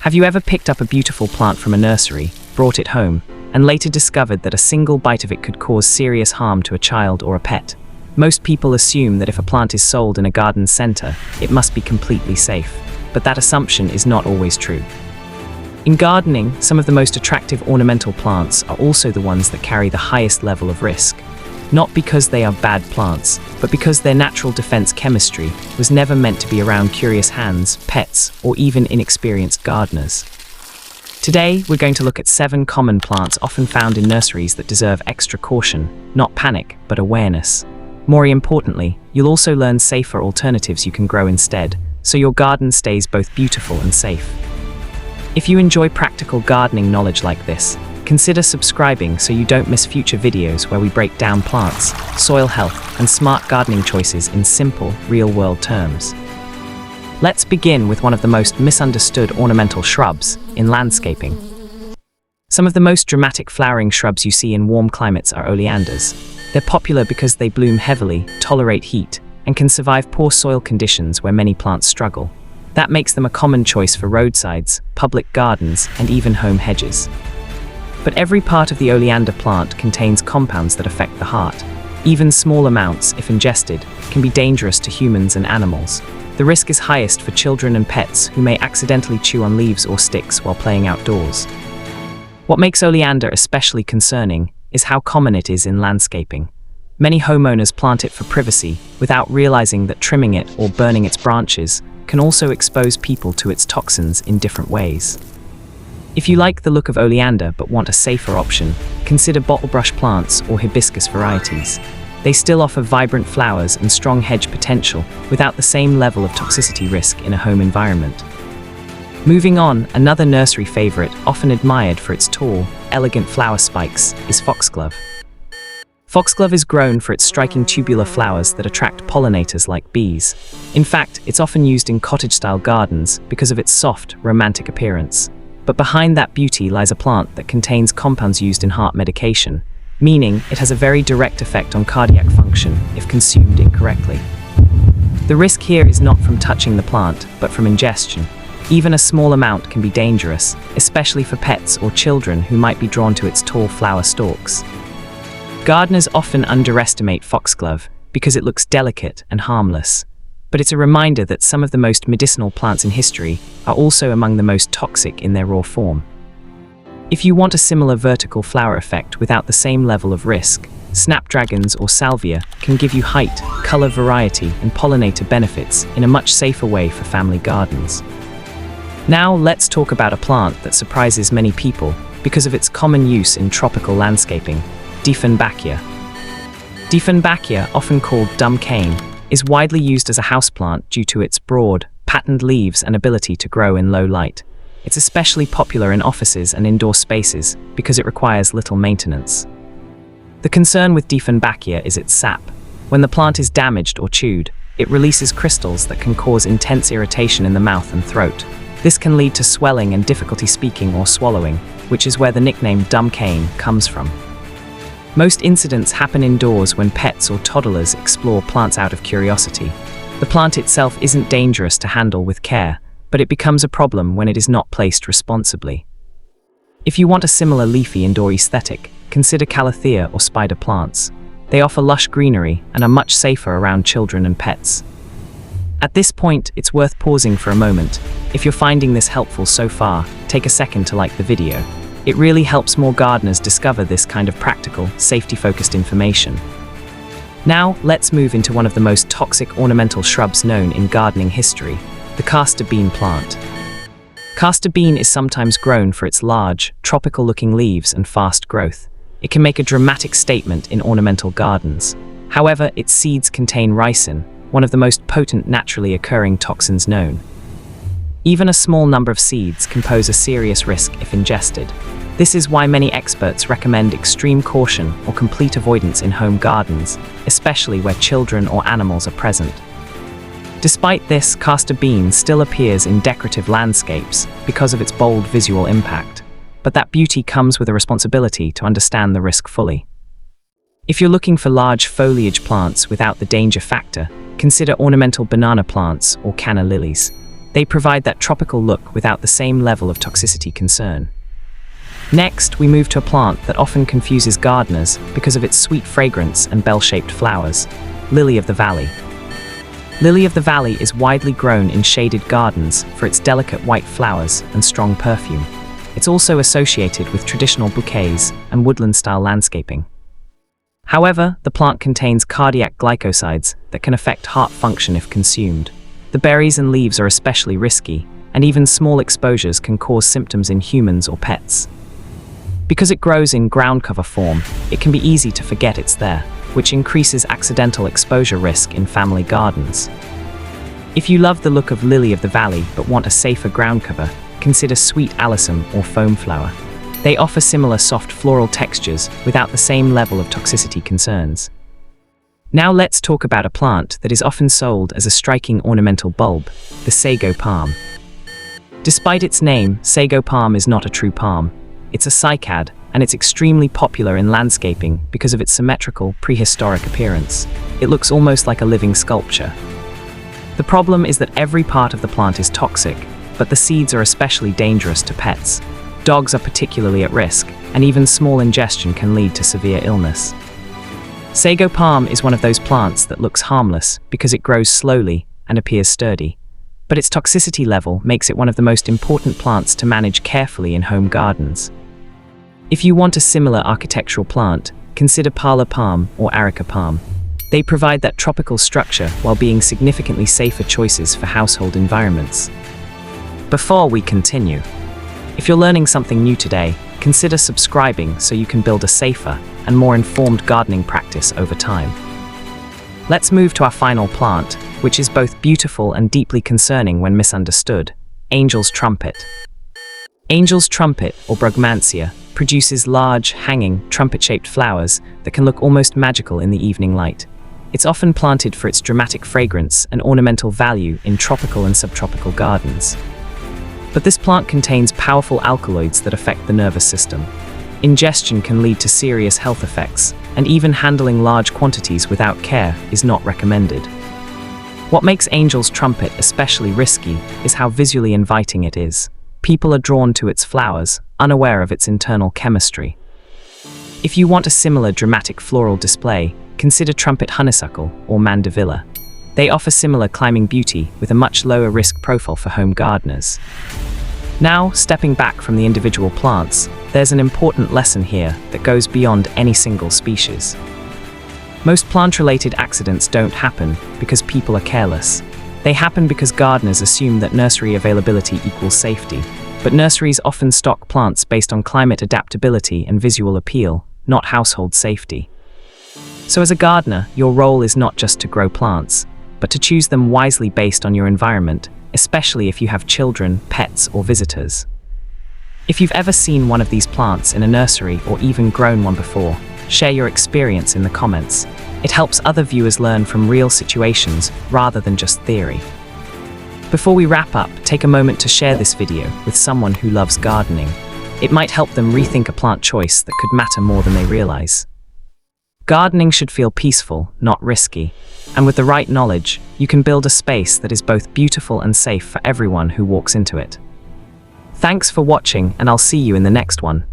Have you ever picked up a beautiful plant from a nursery, brought it home, and later discovered that a single bite of it could cause serious harm to a child or a pet? Most people assume that if a plant is sold in a garden center, it must be completely safe, but that assumption is not always true. In gardening, some of the most attractive ornamental plants are also the ones that carry the highest level of risk. Not because they are bad plants, but because their natural defense chemistry was never meant to be around curious hands, pets, or even inexperienced gardeners. Today, we're going to look at 7 common plants often found in nurseries that deserve extra caution, not panic, but awareness. More importantly, you'll also learn safer alternatives you can grow instead, so your garden stays both beautiful and safe. If you enjoy practical gardening knowledge like this, consider subscribing so you don't miss future videos where we break down plants, soil health, and smart gardening choices in simple, real-world terms. Let's begin with one of the most misunderstood ornamental shrubs in landscaping. Some of the most dramatic flowering shrubs you see in warm climates are oleanders. They're popular because they bloom heavily, tolerate heat, and can survive poor soil conditions where many plants struggle. That makes them a common choice for roadsides, public gardens, and even home hedges. But every part of the oleander plant contains compounds that affect the heart. Even small amounts, if ingested, can be dangerous to humans and animals. The risk is highest for children and pets who may accidentally chew on leaves or sticks while playing outdoors. What makes oleander especially concerning is how common it is in landscaping. Many homeowners plant it for privacy without realizing that trimming it or burning its branches can also expose people to its toxins in different ways. If you like the look of oleander but want a safer option, consider bottlebrush plants or hibiscus varieties. They still offer vibrant flowers and strong hedge potential without the same level of toxicity risk in a home environment. Moving on, another nursery favorite, often admired for its tall, elegant flower spikes, is foxglove. Foxglove is grown for its striking tubular flowers that attract pollinators like bees. In fact, it's often used in cottage-style gardens because of its soft, romantic appearance. But behind that beauty lies a plant that contains compounds used in heart medication, meaning it has a very direct effect on cardiac function if consumed incorrectly. The risk here is not from touching the plant, but from ingestion. Even a small amount can be dangerous, especially for pets or children who might be drawn to its tall flower stalks. Gardeners often underestimate foxglove because it looks delicate and harmless. But it's a reminder that some of the most medicinal plants in history are also among the most toxic in their raw form. If you want a similar vertical flower effect without the same level of risk, snapdragons or salvia can give you height, color variety, and pollinator benefits in a much safer way for family gardens. Now let's talk about a plant that surprises many people because of its common use in tropical landscaping, Dieffenbachia. Dieffenbachia, often called dumb cane, is widely used as a houseplant due to its broad, patterned leaves and ability to grow in low light. It's especially popular in offices and indoor spaces because it requires little maintenance. The concern with Dieffenbachia is its sap. When the plant is damaged or chewed, it releases crystals that can cause intense irritation in the mouth and throat. This can lead to swelling and difficulty speaking or swallowing, which is where the nickname dumb cane comes from. Most incidents happen indoors when pets or toddlers explore plants out of curiosity. The plant itself isn't dangerous to handle with care, but it becomes a problem when it is not placed responsibly. If you want a similar leafy indoor aesthetic, consider calathea or spider plants. They offer lush greenery and are much safer around children and pets. At this point, it's worth pausing for a moment. If you're finding this helpful so far, take a second to like the video. It really helps more gardeners discover this kind of practical, safety-focused information. Now, let's move into one of the most toxic ornamental shrubs known in gardening history, the castor bean plant. Castor bean is sometimes grown for its large, tropical-looking leaves and fast growth. It can make a dramatic statement in ornamental gardens. However, its seeds contain ricin, one of the most potent naturally occurring toxins known. Even a small number of seeds can pose a serious risk if ingested. This is why many experts recommend extreme caution or complete avoidance in home gardens, especially where children or animals are present. Despite this, castor bean still appears in decorative landscapes because of its bold visual impact. But that beauty comes with a responsibility to understand the risk fully. If you're looking for large foliage plants without the danger factor, consider ornamental banana plants or canna lilies. They provide that tropical look without the same level of toxicity concern. Next, we move to a plant that often confuses gardeners because of its sweet fragrance and bell-shaped flowers, lily of the valley. Lily of the valley is widely grown in shaded gardens for its delicate white flowers and strong perfume. It's also associated with traditional bouquets and woodland-style landscaping. However, the plant contains cardiac glycosides that can affect heart function if consumed. The berries and leaves are especially risky, and even small exposures can cause symptoms in humans or pets. Because it grows in ground cover form, it can be easy to forget it's there, which increases accidental exposure risk in family gardens. If you love the look of lily of the valley but want a safer ground cover, consider sweet alyssum or foam flower. They offer similar soft floral textures without the same level of toxicity concerns. Now let's talk about a plant that is often sold as a striking ornamental bulb, the sago palm. Despite its name, sago palm is not a true palm. It's a cycad, and it's extremely popular in landscaping because of its symmetrical, prehistoric appearance. It looks almost like a living sculpture. The problem is that every part of the plant is toxic, but the seeds are especially dangerous to pets. Dogs are particularly at risk, and even small ingestion can lead to severe illness. Sago palm is one of those plants that looks harmless because it grows slowly and appears sturdy. But its toxicity level makes it one of the most important plants to manage carefully in home gardens. If you want a similar architectural plant, consider parlor palm or areca palm. They provide that tropical structure while being significantly safer choices for household environments. Before we continue, if you're learning something new today, consider subscribing so you can build a safer and more informed gardening practice over time. Let's move to our final plant, which is both beautiful and deeply concerning when misunderstood: angel's trumpet. Angel's trumpet, or brugmansia, produces large, hanging, trumpet-shaped flowers that can look almost magical in the evening light. It's often planted for its dramatic fragrance and ornamental value in tropical and subtropical gardens. But this plant contains powerful alkaloids that affect the nervous system. Ingestion can lead to serious health effects, and even handling large quantities without care is not recommended. What makes angel's trumpet especially risky is how visually inviting it is. People are drawn to its flowers, unaware of its internal chemistry. If you want a similar dramatic floral display, consider trumpet honeysuckle or mandevilla. They offer similar climbing beauty with a much lower risk profile for home gardeners. Now, stepping back from the individual plants, there's an important lesson here that goes beyond any single species. Most plant-related accidents don't happen because people are careless. They happen because gardeners assume that nursery availability equals safety, but nurseries often stock plants based on climate adaptability and visual appeal, not household safety. So as a gardener, your role is not just to grow plants, but to choose them wisely based on your environment, especially if you have children, pets, or visitors. If you've ever seen one of these plants in a nursery or even grown one before, share your experience in the comments. It helps other viewers learn from real situations rather than just theory. Before we wrap up, take a moment to share this video with someone who loves gardening. It might help them rethink a plant choice that could matter more than they realize. Gardening should feel peaceful, not risky, and with the right knowledge, you can build a space that is both beautiful and safe for everyone who walks into it. Thanks for watching, and I'll see you in the next one.